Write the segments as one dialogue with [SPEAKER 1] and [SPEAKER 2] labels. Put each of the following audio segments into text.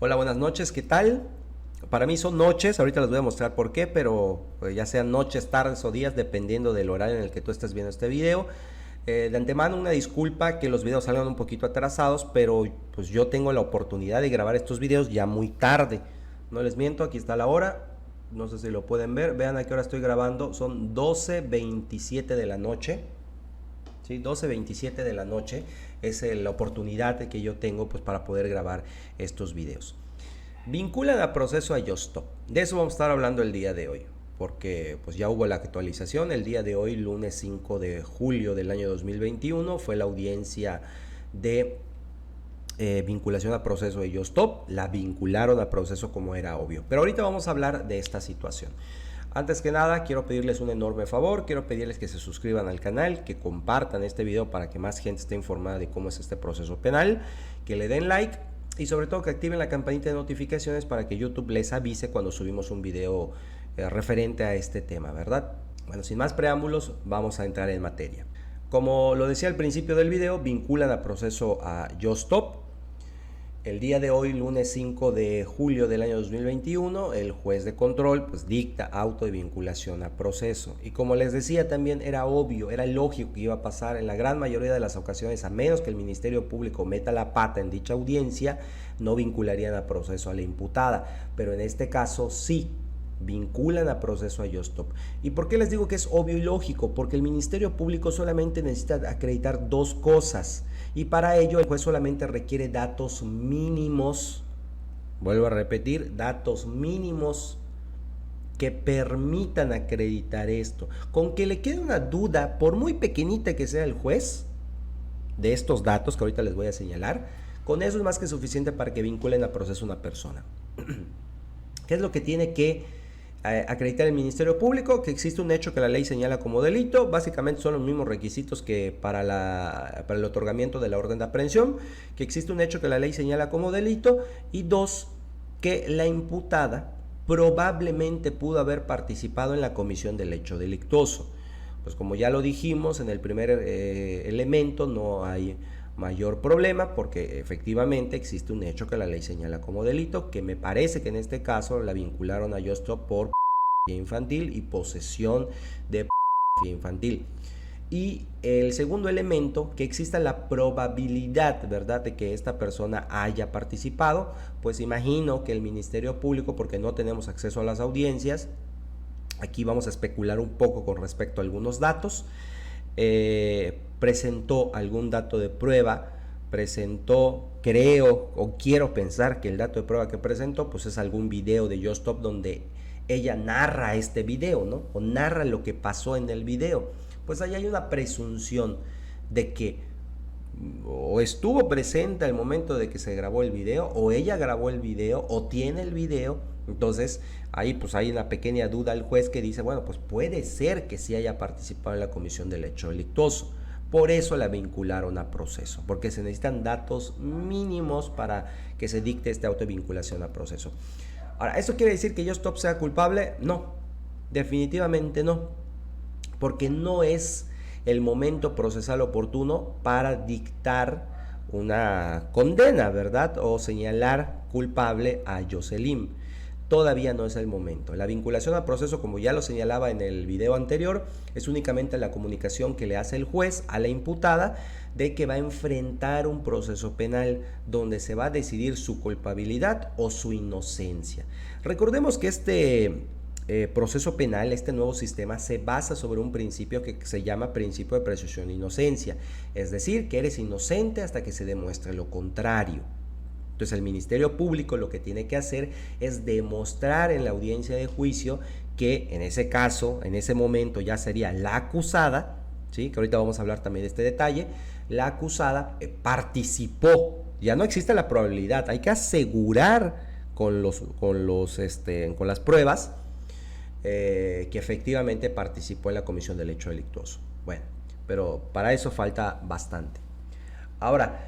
[SPEAKER 1] Hola, buenas noches, ¿qué tal? Para mí son noches, ahorita les voy a mostrar por qué, pero ya sean noches, tardes o días, dependiendo del horario en el que tú estés viendo este video. De antemano una disculpa que los videos salgan un poquito atrasados, pero pues yo tengo la oportunidad de grabar estos videos ya muy tarde. No les miento, aquí está la hora, no sé si lo pueden ver, vean a qué hora estoy grabando, son 12:27 de la noche. Sí, 12:27 de la noche es la oportunidad que yo tengo pues para poder grabar estos videos. Vinculan a proceso a Justop. De eso vamos a estar hablando el día de hoy, porque pues ya hubo la actualización. El día de hoy, lunes 5 de julio del año 2021, fue la audiencia de vinculación a proceso de Justop. La vincularon a proceso como era obvio. Pero ahorita vamos a hablar de esta situación. Antes que nada, quiero pedirles un enorme favor, quiero pedirles que se suscriban al canal, que compartan este video para que más gente esté informada de cómo es este proceso penal, que le den like y sobre todo que activen la campanita de notificaciones para que YouTube les avise cuando subimos un video referente a este tema, ¿verdad? Bueno, sin más preámbulos, vamos a entrar en materia. Como lo decía al principio del video, vinculan a proceso a Justop. El día de hoy, lunes 5 de julio del año 2021, el juez de control pues dicta auto de vinculación a proceso. Y como les decía también, era obvio, era lógico que iba a pasar en la gran mayoría de las ocasiones, a menos que el Ministerio Público meta la pata en dicha audiencia, no vincularían a proceso a la imputada. Pero en este caso sí, vinculan a proceso a Justop. ¿Y por qué les digo que es obvio y lógico? Porque el Ministerio Público solamente necesita acreditar dos cosas y para ello el juez solamente requiere datos mínimos, vuelvo a repetir, datos mínimos que permitan acreditar esto. Con que le quede una duda, por muy pequeñita que sea el juez, de estos datos que ahorita les voy a señalar, con eso es más que suficiente para que vinculen a proceso a una persona. ¿Qué es lo que tiene que acreditar el Ministerio Público? Que existe un hecho que la ley señala como delito. Básicamente son los mismos requisitos que para el otorgamiento de la orden de aprehensión, que existe un hecho que la ley señala como delito, y dos, que la imputada probablemente pudo haber participado en la comisión del hecho delictuoso. Pues como ya lo dijimos en el primer elemento, no hay mayor problema porque efectivamente existe un hecho que la ley señala como delito, que me parece que en este caso la vincularon a Justop por infantil y posesión de infantil. Y el segundo elemento, que exista la probabilidad, ¿verdad?, de que esta persona haya participado. Pues imagino que el Ministerio Público, porque no tenemos acceso a las audiencias, aquí vamos a especular un poco con respecto a algunos datos, presentó algún dato de prueba, presentó, creo o quiero pensar que el dato de prueba que presentó pues es algún video de Justop donde ella narra este video, ¿no? O narra lo que pasó en el video. Pues ahí hay una presunción de que o estuvo presente al momento de que se grabó el video, o ella grabó el video, o tiene el video. Entonces ahí pues hay una pequeña duda al juez que dice, bueno, pues puede ser que sí haya participado en la comisión del hecho delictuoso. Por eso la vincularon a proceso, porque se necesitan datos mínimos para que se dicte esta autovinculación a proceso. Ahora, ¿eso quiere decir que Justop sea culpable? No, definitivamente no, porque no es el momento procesal oportuno para dictar una condena, ¿verdad?, o señalar culpable a Jocelyn. Todavía no es el momento. La vinculación a proceso, como ya lo señalaba en el video anterior, es únicamente la comunicación que le hace el juez a la imputada de que va a enfrentar un proceso penal donde se va a decidir su culpabilidad o su inocencia. Recordemos que este proceso penal, este nuevo sistema, se basa sobre un principio que se llama principio de presunción de inocencia, es decir, que eres inocente hasta que se demuestre lo contrario. Entonces el Ministerio Público lo que tiene que hacer es demostrar en la audiencia de juicio que en ese caso, en ese momento ya sería la acusada, ¿sí?, que ahorita vamos a hablar también de este detalle, la acusada participó. Ya no existe la probabilidad, hay que asegurar con las pruebas que efectivamente participó en la comisión del hecho delictuoso. Bueno, pero para eso falta bastante. Ahora,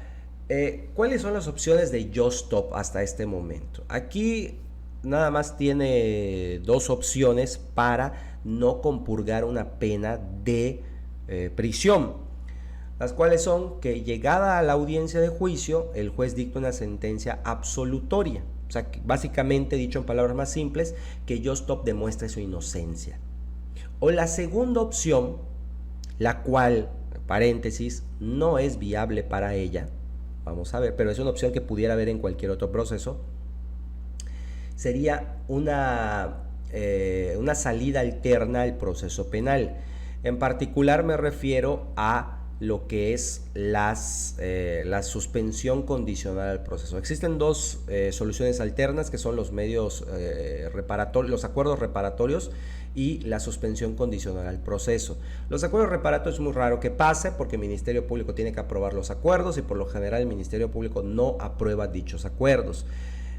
[SPEAKER 1] ¿cuáles son las opciones de Justop hasta este momento? Aquí nada más tiene dos opciones para no compurgar una pena de prisión. las cuales son que llegada a la audiencia de juicio, el juez dicta una sentencia absolutoria. O sea, básicamente, dicho en palabras más simples, que Just Stop demuestre su inocencia. O la segunda opción, la cual, paréntesis, no es viable para ella, vamos a ver, pero es una opción que pudiera haber en cualquier otro proceso, sería una salida alterna al proceso penal. En particular me refiero a lo que es la suspensión condicional al proceso. Existen dos soluciones alternas, que son los medios reparatorios, los acuerdos reparatorios y la suspensión condicional al proceso. Los acuerdos reparatorios es muy raro que pase porque el Ministerio Público tiene que aprobar los acuerdos y por lo general el Ministerio Público no aprueba dichos acuerdos.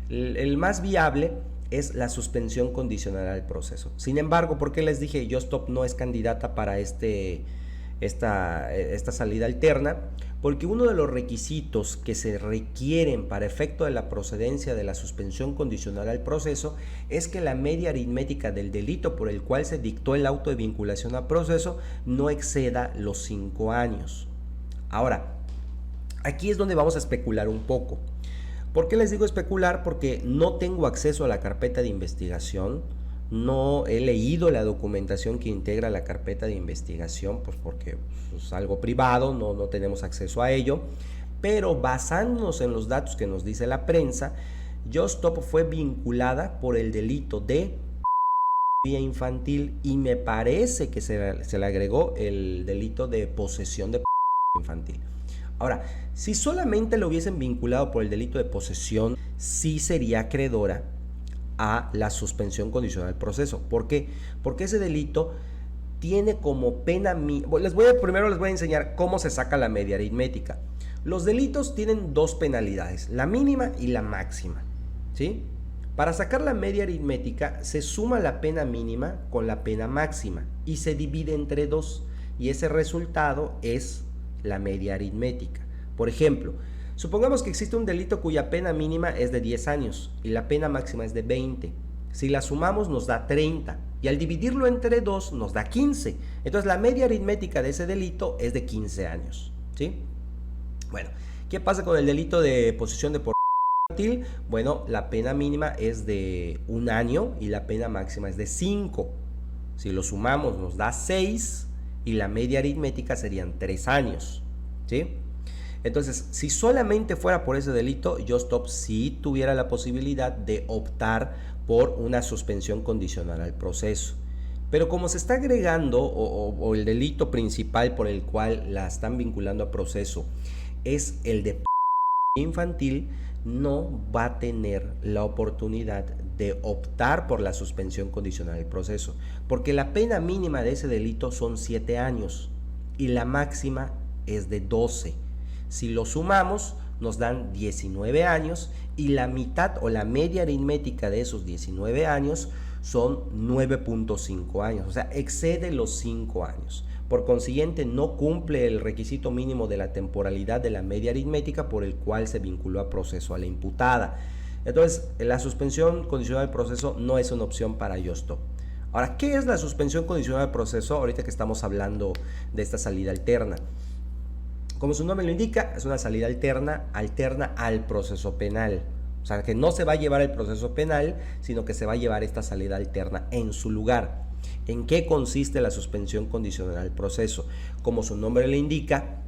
[SPEAKER 1] El más viable es la suspensión condicional al proceso. Sin embargo, ¿por qué les dije Just Stop no es candidata para esta salida alterna? Porque uno de los requisitos que se requieren para efecto de la procedencia de la suspensión condicional al proceso es que la media aritmética del delito por el cual se dictó el auto de vinculación al proceso no exceda los 5 años. Ahora, aquí es donde vamos a especular un poco. ¿Por qué les digo especular? Porque no tengo acceso a la carpeta de investigación, no he leído la documentación que integra la carpeta de investigación, pues porque es algo privado, no tenemos acceso a ello, pero basándonos en los datos que nos dice la prensa, Just Stop fue vinculada por el delito de pornografía infantil y me parece que se le agregó el delito de posesión de pornografía infantil. Ahora, si solamente lo hubiesen vinculado por el delito de posesión, sí sería acreedora a la suspensión condicional del proceso. ¿Por qué? Porque ese delito tiene como pena mínima. Primero les voy a enseñar cómo se saca la media aritmética. Los delitos tienen dos penalidades, la mínima y la máxima, ¿sí? Para sacar la media aritmética se suma la pena mínima con la pena máxima y se divide entre dos y ese resultado es la media aritmética. Por ejemplo, supongamos que existe un delito cuya pena mínima es de 10 años y la pena máxima es de 20. Si la sumamos nos da 30 y al dividirlo entre 2 nos da 15. Entonces la media aritmética de ese delito es de 15 años, ¿sí? Bueno, ¿qué pasa con el delito de posesión de pornografía infantil? Bueno, la pena mínima es de 1 año y la pena máxima es de 5. Si lo sumamos nos da 6 y la media aritmética serían 3 años, ¿sí? Entonces, si solamente fuera por ese delito, Just Stop sí tuviera la posibilidad de optar por una suspensión condicional al proceso. Pero como se está agregando, o el delito principal por el cual la están vinculando a proceso es el de infantil, no va a tener la oportunidad de optar por la suspensión condicional del proceso, porque la pena mínima de ese delito son 7 años y la máxima es de 12. Si lo sumamos nos dan 19 años y la mitad o la media aritmética de esos 19 años son 9.5 años, o sea, excede los 5 años. Por consiguiente, no cumple el requisito mínimo de la temporalidad de la media aritmética por el cual se vinculó a proceso a la imputada. Entonces, la suspensión condicional del proceso no es una opción para Just Stop. Ahora, ¿qué es la suspensión condicional del proceso? Ahorita que estamos hablando de esta salida alterna. Como su nombre lo indica, es una salida alterna al proceso penal. O sea, que no se va a llevar el proceso penal, sino que se va a llevar esta salida alterna en su lugar. ¿En qué consiste la suspensión condicional al proceso? Como su nombre le indica,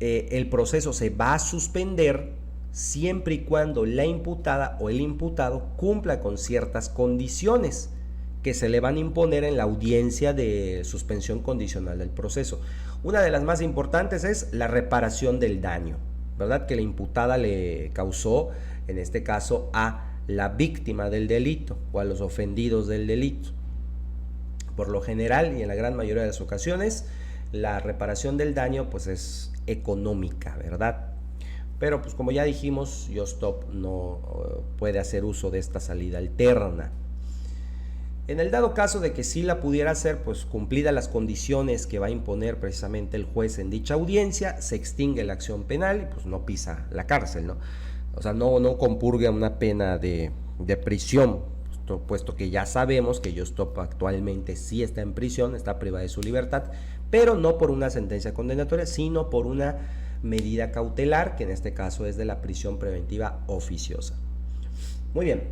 [SPEAKER 1] el proceso se va a suspender siempre y cuando la imputada o el imputado cumpla con ciertas condiciones que se le van a imponer en la audiencia de suspensión condicional del proceso. Una de las más importantes es la reparación del daño, ¿verdad? Que la imputada le causó, en este caso, a la víctima del delito o a los ofendidos del delito. Por lo general y en la gran mayoría de las ocasiones, la reparación del daño pues es económica, ¿verdad? Pero pues como ya dijimos, Just Stop no puede hacer uso de esta salida alterna. En el dado caso de que sí la pudiera hacer, pues cumplidas las condiciones que va a imponer precisamente el juez en dicha audiencia, se extingue la acción penal y pues no pisa la cárcel, ¿no? O sea, no compurga una pena de prisión, puesto que ya sabemos que Just Stop actualmente sí está en prisión, está privada de su libertad, pero no por una sentencia condenatoria, sino por una medida cautelar, que en este caso es de la prisión preventiva oficiosa. Muy bien.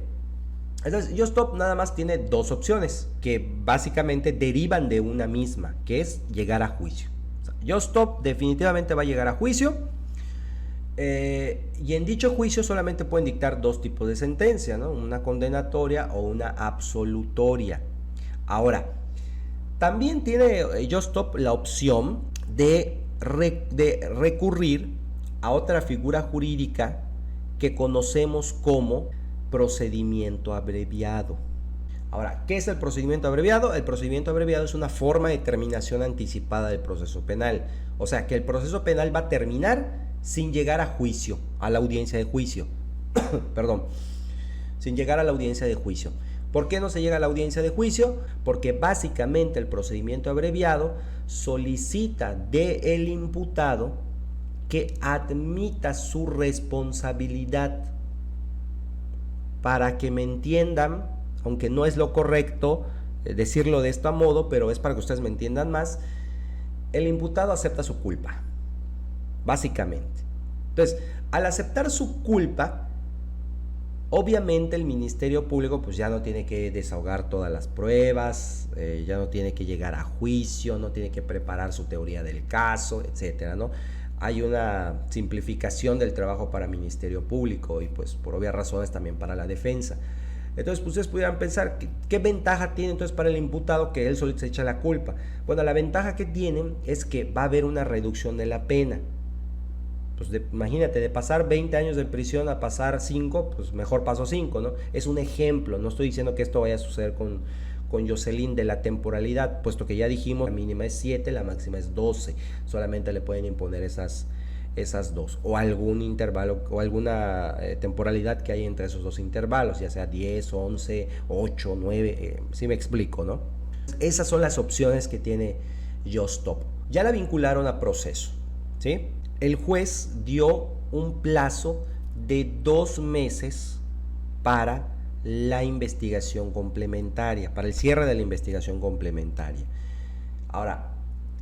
[SPEAKER 1] Entonces, JustStop nada más tiene dos opciones que básicamente derivan de una misma, que es llegar a juicio. O sea, JustStop definitivamente va a llegar a juicio, y en dicho juicio solamente pueden dictar dos tipos de sentencia, ¿no? Una condenatoria o una absolutoria. Ahora, también tiene JustStop la opción de recurrir a otra figura jurídica que conocemos como procedimiento abreviado. Ahora, ¿qué es el procedimiento abreviado? El procedimiento abreviado es una forma de terminación anticipada del proceso penal. O sea, que el proceso penal va a terminar sin llegar a juicio, a la audiencia de juicio. Perdón, sin llegar a la audiencia de juicio. ¿Por qué no se llega a la audiencia de juicio? Porque básicamente el procedimiento abreviado solicita del imputado que admita su responsabilidad. Para que me entiendan, aunque no es lo correcto decirlo de esta modo, pero es para que ustedes me entiendan más, el imputado acepta su culpa, básicamente. Entonces, al aceptar su culpa, obviamente el Ministerio Público pues ya no tiene que desahogar todas las pruebas, ya no tiene que llegar a juicio, no tiene que preparar su teoría del caso, etcétera, ¿no? Hay una simplificación del trabajo para el Ministerio Público y pues por obvias razones también para la defensa. Entonces pues, ustedes pudieran pensar, ¿qué ventaja tiene entonces para el imputado que él solito se echa la culpa? Bueno, la ventaja que tiene es que va a haber una reducción de la pena. Pues imagínate, de pasar 20 años de prisión a pasar 5, pues mejor paso 5, ¿no? Es un ejemplo, no estoy diciendo que esto vaya a suceder con Jocelyn de la temporalidad, puesto que ya dijimos, la mínima es 7, la máxima es 12, solamente le pueden imponer esas dos, o algún intervalo, o alguna temporalidad que hay entre esos dos intervalos, ya sea 10, 11, 8, 9, si me explico, ¿no? Esas son las opciones que tiene JustStop. Ya la vincularon a proceso, ¿sí? El juez dio un plazo de 2 meses para la investigación complementaria, para el cierre de la investigación complementaria. Ahora,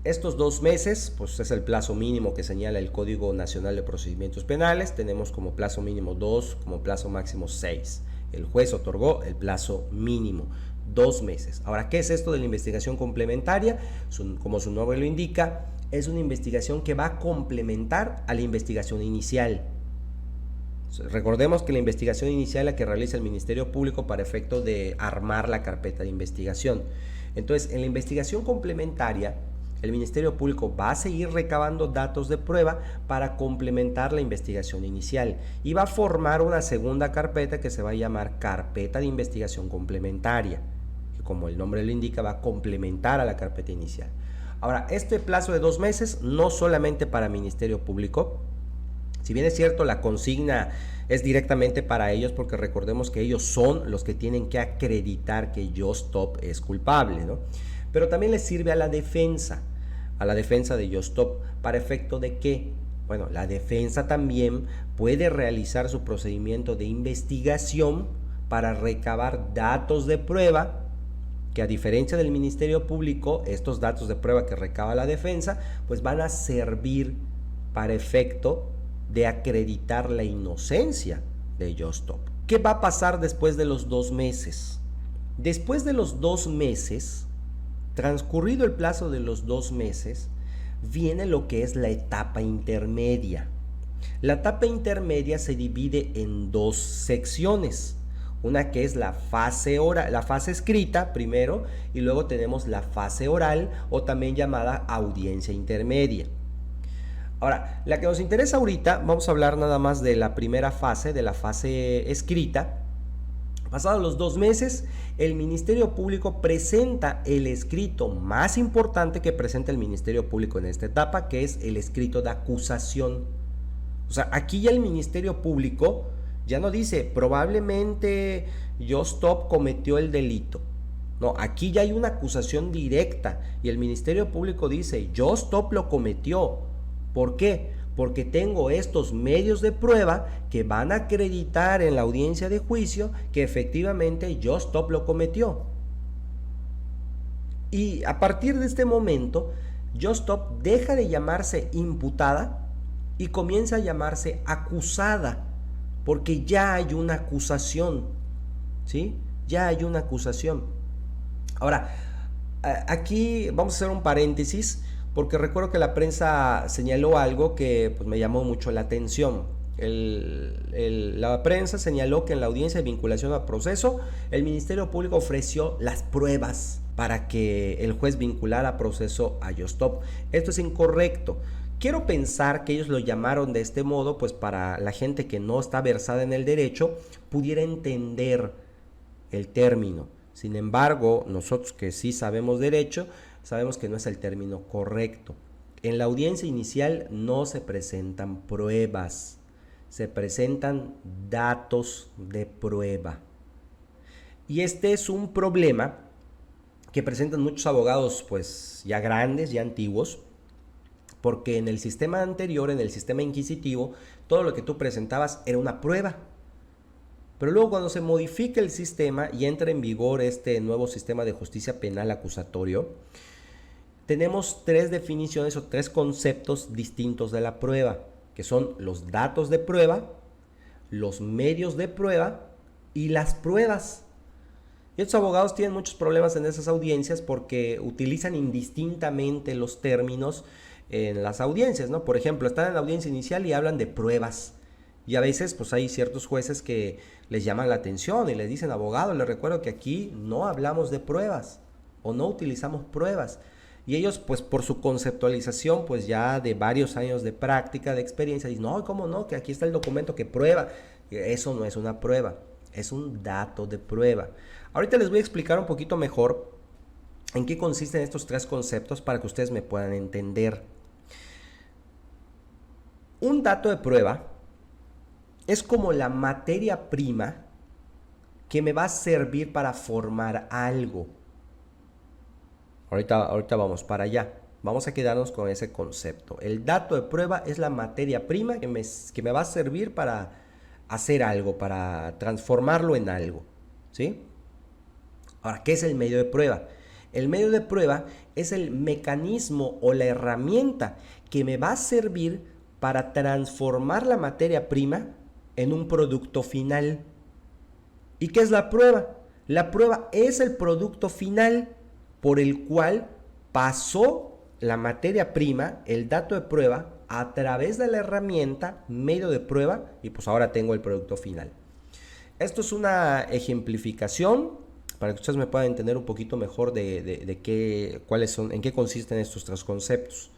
[SPEAKER 1] estos 2 meses, pues es el plazo mínimo que señala el Código Nacional de Procedimientos Penales. Tenemos como plazo mínimo 2, como plazo máximo 6. El juez otorgó el plazo mínimo, 2 meses. Ahora, ¿qué es esto de la investigación complementaria? Como su nombre lo indica, es una investigación que va a complementar a la investigación inicial. Recordemos que la investigación inicial es la que realiza el Ministerio Público para efecto de armar la carpeta de investigación. Entonces, en la investigación complementaria, el Ministerio Público va a seguir recabando datos de prueba para complementar la investigación inicial y va a formar una segunda carpeta que se va a llamar carpeta de investigación complementaria, que como el nombre lo indica va a complementar a la carpeta inicial. Ahora, este plazo de 2 meses no solamente para el Ministerio Público, si bien es cierto la consigna es directamente para ellos, porque recordemos que ellos son los que tienen que acreditar que JustStop es culpable, ¿no? Pero también les sirve a la defensa de JustStop, para efecto de que, bueno, la defensa también puede realizar su procedimiento de investigación para recabar datos de prueba, que a diferencia del Ministerio Público, estos datos de prueba que recaba la defensa, pues van a servir para efecto de acreditar la inocencia de JustStop. ¿Qué va a pasar después de los 2 meses? Después de los 2 meses, transcurrido el plazo de los 2 meses, viene lo que es la etapa intermedia. La etapa intermedia se divide en 2 secciones. Una que es la fase oral, la fase escrita primero, y luego tenemos la fase oral, o también llamada audiencia intermedia. Ahora, la que nos interesa ahorita, vamos a hablar nada más de la primera fase, de la fase escrita. Pasados los 2 meses, el Ministerio Público presenta el escrito más importante que presenta el Ministerio Público en esta etapa, que es el escrito de acusación. O sea, aquí ya el Ministerio Público ya no dice, probablemente JustStop cometió el delito. No, aquí ya hay una acusación directa y el Ministerio Público dice, JustStop lo cometió. ¿Por qué? Porque tengo estos medios de prueba que van a acreditar en la audiencia de juicio que efectivamente JustStop lo cometió. Y a partir de este momento Justop deja de llamarse imputada y comienza a llamarse acusada, porque ya hay una acusación, ¿sí? Ya hay una acusación. Ahora, aquí vamos a hacer un paréntesis, porque recuerdo que la prensa señaló algo que pues, me llamó mucho la atención. La prensa señaló que en la audiencia de vinculación al proceso, el Ministerio Público ofreció las pruebas para que el juez vinculara a proceso a Justop. Esto es incorrecto. Quiero pensar que ellos lo llamaron de este modo, pues para la gente que no está versada en el derecho pudiera entender el término. Sin embargo, nosotros que sí sabemos derecho, sabemos que no es el término correcto. En la audiencia inicial no se presentan pruebas, se presentan datos de prueba. Y este es un problema que presentan muchos abogados pues ya grandes, ya antiguos, porque en el sistema anterior, en el sistema inquisitivo, todo lo que tú presentabas era una prueba. Pero luego cuando se modifica el sistema y entra en vigor este nuevo sistema de justicia penal acusatorio, tenemos tres definiciones o tres conceptos distintos de la prueba, que son los datos de prueba, los medios de prueba y las pruebas. Y estos abogados tienen muchos problemas en esas audiencias porque utilizan indistintamente los términos en las audiencias, ¿no? Por ejemplo, están en la audiencia inicial y hablan de pruebas. Y a veces pues hay ciertos jueces que les llaman la atención y les dicen, abogado, les recuerdo que aquí no hablamos de pruebas o no utilizamos pruebas. Y ellos pues por su conceptualización pues ya de varios años de práctica, de experiencia, dicen, no, ¿cómo no? Que aquí está el documento que prueba. Eso no es una prueba, es un dato de prueba. Ahorita les voy a explicar un poquito mejor en qué consisten estos tres conceptos para que ustedes me puedan entender. Un dato de prueba es como la materia prima que me va a servir para formar algo. Ahorita vamos para allá. Vamos a quedarnos con ese concepto. El dato de prueba es la materia prima que me va a servir para hacer algo, para transformarlo en algo, ¿sí? Ahora, ¿qué es el medio de prueba? El medio de prueba es el mecanismo o la herramienta que me va a servir para transformar la materia prima en un producto final. ¿Y qué es la prueba? La prueba es el producto final por el cual pasó la materia prima, el dato de prueba, a través de la herramienta medio de prueba y pues ahora tengo el producto final. Esto es una ejemplificación para que ustedes me puedan entender un poquito mejor cuáles son, en qué consisten estos tres conceptos.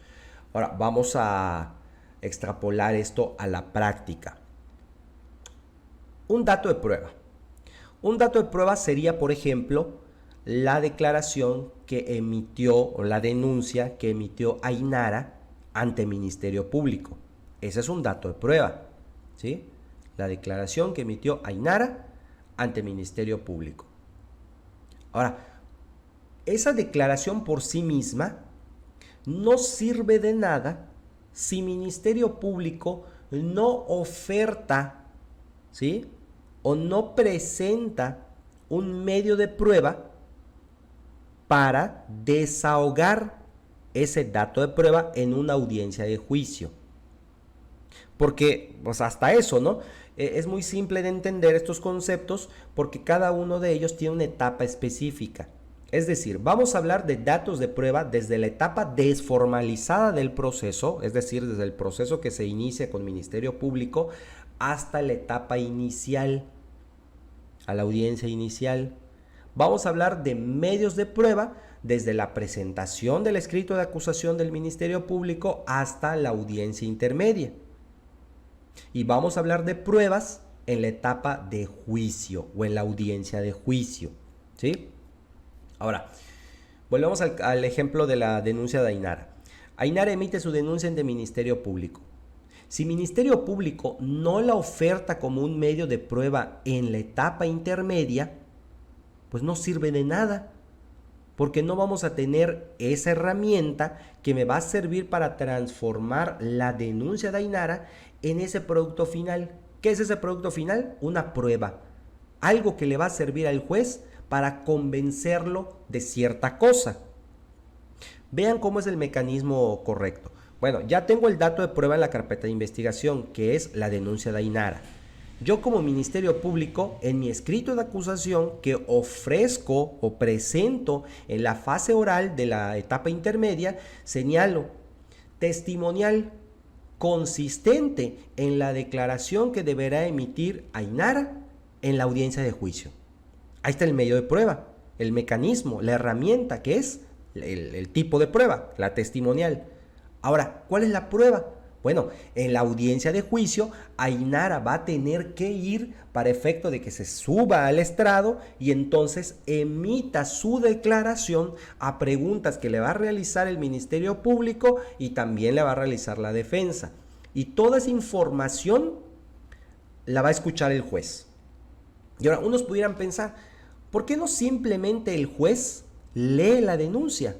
[SPEAKER 1] Ahora vamos a extrapolar esto a la práctica. Un dato de prueba. Un dato de prueba sería, por ejemplo, la declaración que emitió o la denuncia que emitió Ainara ante el Ministerio Público. Ese es un dato de prueba, ¿sí? La declaración que emitió Ainara ante el Ministerio Público. Ahora, esa declaración por sí misma no sirve de nada si Ministerio Público no oferta, ¿sí? O no presenta un medio de prueba para desahogar ese dato de prueba en una audiencia de juicio. Porque, pues hasta eso, ¿no? Es muy simple de entender estos conceptos porque cada uno de ellos tiene una etapa específica. Es decir, vamos a hablar de datos de prueba desde la etapa desformalizada del proceso, es decir, desde el proceso que se inicia con Ministerio Público hasta la etapa inicial, a la audiencia inicial. Vamos a hablar de medios de prueba desde la presentación del escrito de acusación del Ministerio Público hasta la audiencia intermedia. Y vamos a hablar de pruebas en la etapa de juicio o en la audiencia de juicio, ¿sí? Ahora, volvemos al ejemplo de la denuncia de Ainara. Ainara emite su denuncia ante Ministerio Público. Si Ministerio Público no la oferta como un medio de prueba en la etapa intermedia, pues no sirve de nada, porque no vamos a tener esa herramienta que me va a servir para transformar la denuncia de Ainara en ese producto final. ¿Qué es ese producto final? Una prueba, algo que le va a servir al juez para convencerlo de cierta cosa. Vean cómo es el mecanismo correcto. Bueno, ya tengo el dato de prueba en la carpeta de investigación, que es la denuncia de Ainara. Yo como Ministerio Público, en mi escrito de acusación que ofrezco o presento en la fase oral de la etapa intermedia, señalo testimonial consistente en la declaración que deberá emitir Ainara en la audiencia de juicio. Ahí está el medio de prueba, el mecanismo, la herramienta que es el tipo de prueba, la testimonial. Ahora, ¿cuál es la prueba? Bueno, en la audiencia de juicio, Ainara va a tener que ir para efecto de que se suba al estrado y entonces emita su declaración a preguntas que le va a realizar el Ministerio Público y también le va a realizar la defensa. Y toda esa información la va a escuchar el juez. Y ahora, unos pudieran pensar, ¿por qué no simplemente el juez lee la denuncia?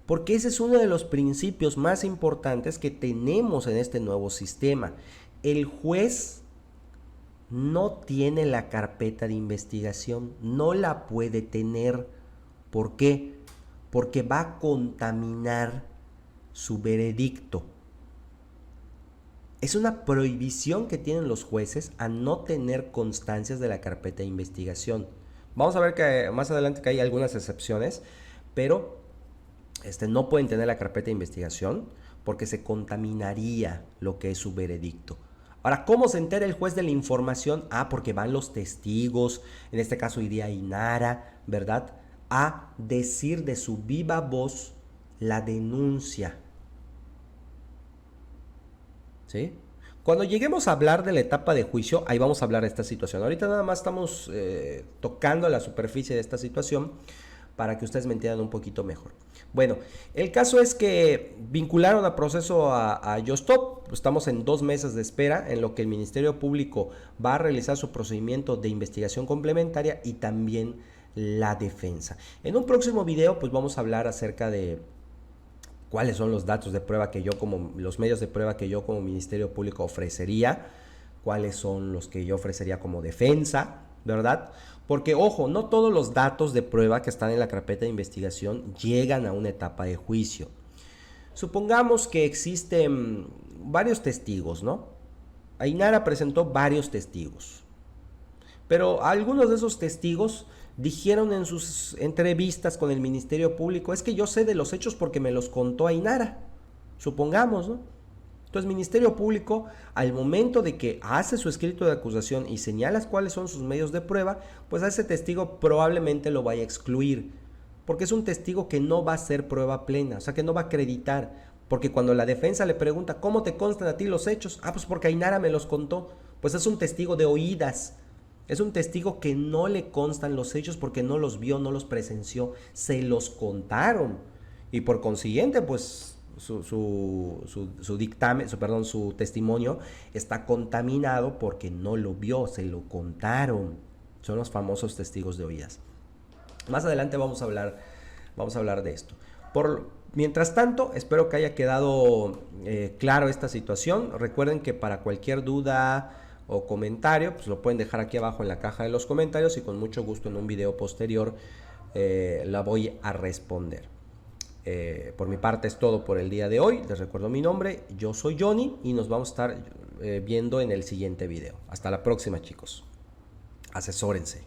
[SPEAKER 1] Porque ese es uno de los principios más importantes que tenemos en este nuevo sistema. El juez no tiene la carpeta de investigación, no la puede tener. ¿Por qué? Porque va a contaminar su veredicto. Es una prohibición que tienen los jueces a no tener constancias de la carpeta de investigación. Vamos a ver que más adelante que hay algunas excepciones, pero no pueden tener la carpeta de investigación porque se contaminaría lo que es su veredicto. Ahora, ¿cómo se entera el juez de la información? Porque van los testigos, en este caso iría Ainara, ¿verdad? A decir de su viva voz la denuncia. ¿Sí? Cuando lleguemos a hablar de la etapa de juicio, ahí vamos a hablar de esta situación. Ahorita nada más estamos tocando la superficie de esta situación para que ustedes me entiendan un poquito mejor. Bueno, el caso es que vincularon a proceso a Yostop. Estamos en 2 meses de espera en lo que el Ministerio Público va a realizar su procedimiento de investigación complementaria y también la defensa. En un próximo video pues vamos a hablar acerca de cuáles son los datos de prueba que los medios de prueba que yo como Ministerio Público ofrecería, cuáles son los que yo ofrecería como defensa, ¿verdad? Porque, ojo, no todos los datos de prueba que están en la carpeta de investigación llegan a una etapa de juicio. Supongamos que existen varios testigos, ¿no? Ainara presentó varios testigos, pero algunos de esos testigos dijeron en sus entrevistas con el Ministerio Público, es que yo sé de los hechos porque me los contó Ainara, supongamos, ¿no? Entonces, Ministerio Público, al momento de que hace su escrito de acusación y señala cuáles son sus medios de prueba, pues a ese testigo probablemente lo vaya a excluir, porque es un testigo que no va a ser prueba plena, o sea, que no va a acreditar, porque cuando la defensa le pregunta, ¿cómo te constan a ti los hechos? Pues porque Ainara me los contó, pues es un testigo de oídas, es un testigo que no le constan los hechos porque no los vio, no los presenció, se los contaron, y por consiguiente, pues su dictamen, su testimonio está contaminado porque no lo vio, se lo contaron. Son los famosos testigos de oídas. Más adelante vamos a hablar de esto. Mientras tanto, espero que haya quedado claro esta situación. Recuerden que para cualquier duda o comentario, pues lo pueden dejar aquí abajo en la caja de los comentarios y con mucho gusto en un video posterior la voy a responder. Por mi parte es todo por el día de hoy. Les recuerdo mi nombre, yo soy Johnny y nos vamos a estar viendo en el siguiente video. Hasta la próxima, chicos. Asesórense.